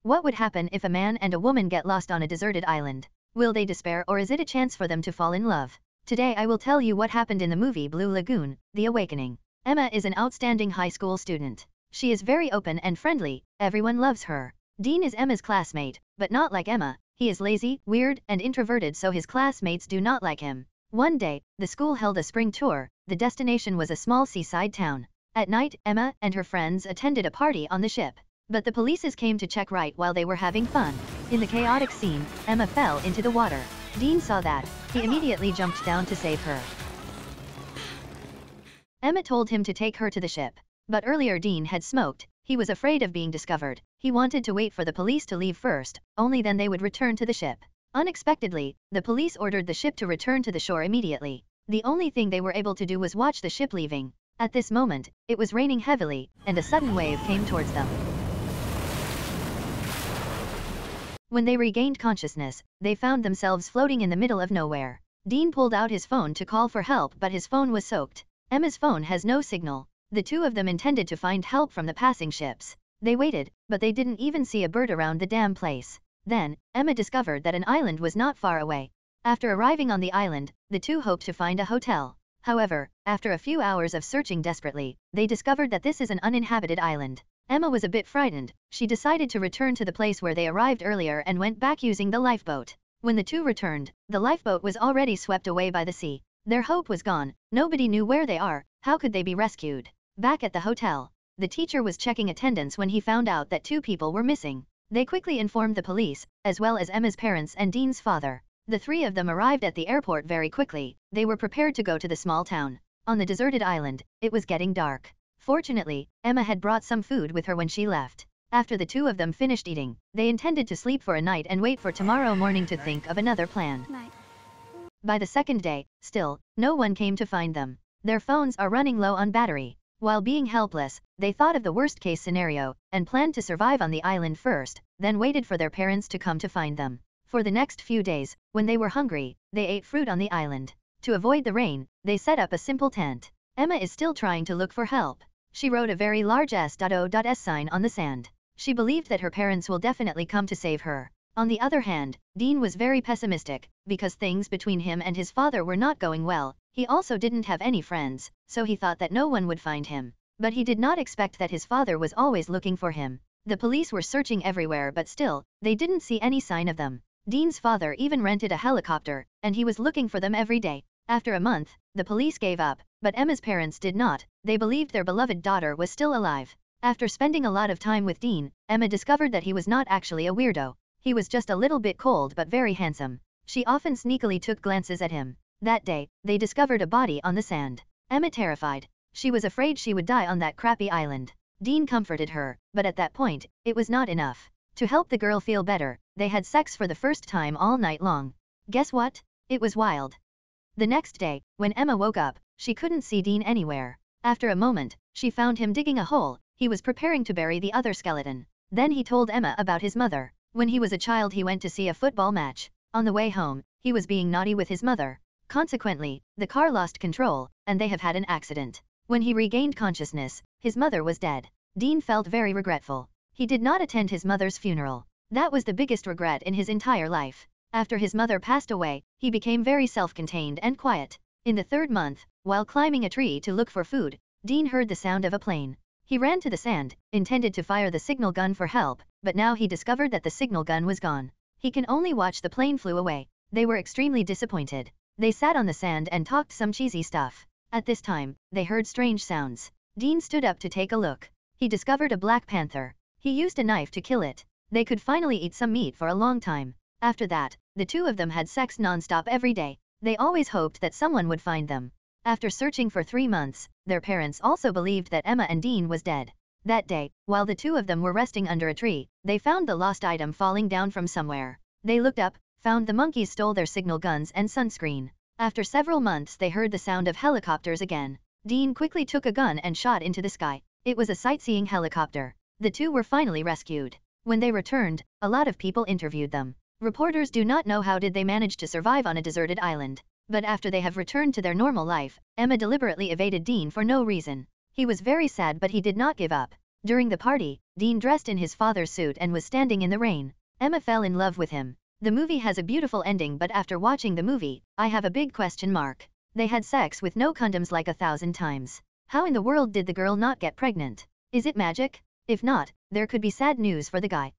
What would happen if a man and a woman get lost on a deserted island? Will they despair, or is it a chance for them to fall in love? Today I will tell you what happened in the movie Blue Lagoon, The Awakening. Emma is an outstanding high school student. She is very open and friendly, everyone loves her. Dean is Emma's classmate, but not like Emma. He is lazy, weird, and introverted, so his classmates do not like him. One day, the school held a spring tour. The destination was a small seaside town. At night, Emma and her friends attended a party on the ship. But the police came to check right while they were having fun. In the chaotic scene, Emma fell into the water. Dean saw that. He immediately jumped down to save her. Emma told him to take her to the ship. But earlier Dean had smoked. He was afraid of being discovered. He wanted to wait for the police to leave first, only then they would return to the ship. Unexpectedly, the police ordered the ship to return to the shore immediately. The only thing they were able to do was watch the ship leaving. At this moment, it was raining heavily, and a sudden wave came towards them. When they regained consciousness, they found themselves floating in the middle of nowhere. Dean pulled out his phone to call for help, but his phone was soaked. Emma's phone has no signal. The two of them intended to find help from the passing ships. They waited, but they didn't even see a bird around the damn place. Then, Emma discovered that an island was not far away. After arriving on the island, the two hoped to find a hotel. However, after a few hours of searching desperately, they discovered that this is an uninhabited island. Emma was a bit frightened. She decided to return to the place where they arrived earlier and went back using the lifeboat. When the two returned, the lifeboat was already swept away by the sea. Their hope was gone. Nobody knew where they are. How could they be rescued? Back at the hotel, the teacher was checking attendance when he found out that two people were missing. They quickly informed the police, as well as Emma's parents and Dean's father. The three of them arrived at the airport very quickly. They were prepared to go to the small town. On the deserted island, it was getting dark. Fortunately, Emma had brought some food with her when she left. After the two of them finished eating, they intended to sleep for a night and wait for tomorrow morning to think of another plan. By the second day, still, no one came to find them. Their phones are running low on battery. While being helpless, they thought of the worst-case scenario, and planned to survive on the island first, then waited for their parents to come to find them. For the next few days, when they were hungry, they ate fruit on the island. To avoid the rain, they set up a simple tent. Emma is still trying to look for help. She wrote a very large S.O.S sign on the sand. She believed that her parents will definitely come to save her. On the other hand, Dean was very pessimistic, because things between him and his father were not going well. He also didn't have any friends, so he thought that no one would find him. But he did not expect that his father was always looking for him. The police were searching everywhere, but still, they didn't see any sign of them. Dean's father even rented a helicopter, and he was looking for them every day. After a month, the police gave up, but Emma's parents did not. They believed their beloved daughter was still alive. After spending a lot of time with Dean, Emma discovered that he was not actually a weirdo. He was just a little bit cold but very handsome. She often sneakily took glances at him. That day, they discovered a body on the sand. Emma terrified. She was afraid she would die on that crappy island. Dean comforted her, but at that point, it was not enough. To help the girl feel better, they had sex for the first time all night long. Guess what? It was wild. The next day, when Emma woke up, she couldn't see Dean anywhere. After a moment, she found him digging a hole. He was preparing to bury the other skeleton. Then he told Emma about his mother. When he was a child, he went to see a football match. On the way home, he was being naughty with his mother. Consequently, the car lost control, and they have had an accident. When he regained consciousness, his mother was dead. Dean felt very regretful. He did not attend his mother's funeral. That was the biggest regret in his entire life. After his mother passed away, he became very self-contained and quiet. In the third month, while climbing a tree to look for food, Dean heard the sound of a plane. He ran to the sand, intended to fire the signal gun for help, but now he discovered that the signal gun was gone. He can only watch the plane flew away. They were extremely disappointed. They sat on the sand and talked some cheesy stuff. At this time, they heard strange sounds. Dean stood up to take a look. He discovered a black panther. He used a knife to kill it. They could finally eat some meat for a long time. After that, the two of them had sex non-stop every day. They always hoped that someone would find them. After searching for 3 months, their parents also believed that Emma and Dean was dead. That day, while the two of them were resting under a tree, they found the lost item falling down from somewhere. They looked up, found the monkeys stole their signal guns and sunscreen. After several months, they heard the sound of helicopters again. Dean quickly took a gun and shot into the sky. It was a sightseeing helicopter. The two were finally rescued. When they returned, a lot of people interviewed them. Reporters do not know how did they manage to survive on a deserted island. But after they have returned to their normal life, Emma deliberately evaded Dean for no reason. He was very sad, but he did not give up. During the party, Dean dressed in his father's suit and was standing in the rain. Emma fell in love with him. The movie has a beautiful ending, but after watching the movie, I have a big question mark. They had sex with no condoms like 1,000 times. How in the world did the girl not get pregnant? Is it magic? If not, there could be sad news for the guy.